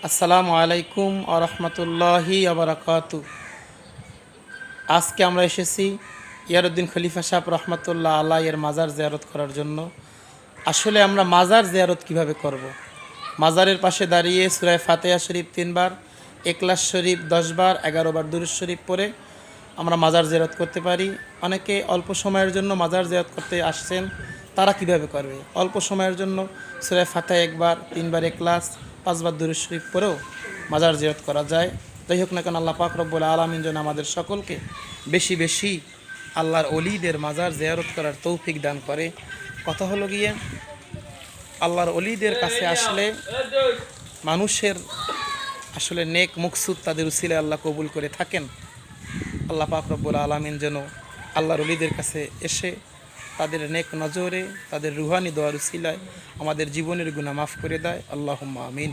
আসসালামু আলাইকুম আ রহমতুল্লাহি আবরাকাতু। আজকে আমরা এসেছি ইয়ারউদ্দিন খলিফা সাহেব রহমতুল্লাহ আল্লাহ এর মাজার জিয়ারত করার জন্য। আসলে আমরা মাজার জিয়ারত কিভাবে করব। মাজারের পাশে দাঁড়িয়ে সূরা ফাতিহা শরীফ 3 বার, ইখলাস শরীফ 10 বার, 11 বার দুরূদ শরীফ পড়ে আমরা মাজার জিয়ারত করতে পারি। অনেকে অল্প সময়ের জন্য মাজার জিয়ারত করতে আসছেন, তারা কিভাবে করবে? অল্প সময়ের জন্য সূরা ফাতিহা 1 বার, 3 বার ইখলাস, 5 বার দুরূদ শরীফ পড়েও মাজার জিয়ারত করা যায়। যাই হোক না কেন, আল্লাহ পাক রব্বুল আলামিন যেন আমাদের সকলকে বেশি বেশি আল্লাহর অলিদের মাজার জিয়ারত করার তৌফিক দান করে। কথা হলো গিয়ে, আল্লাহর অলিদের কাছে আসলে মানুষের আসলে নেক মুকসুদ তাদের উসিলায় আল্লাহ কবুল করে থাকেন। আল্লাহ পাক রব্বুল আলামিন যেন আল্লাহর অলিদের কাছে এসে তাদের নেক নজরে, তাদের রুহানি দোয়ার উসিলায় আমাদের জীবনের গুনাহ মাফ করে দেয়। আল্লাহুম্মা আমিন।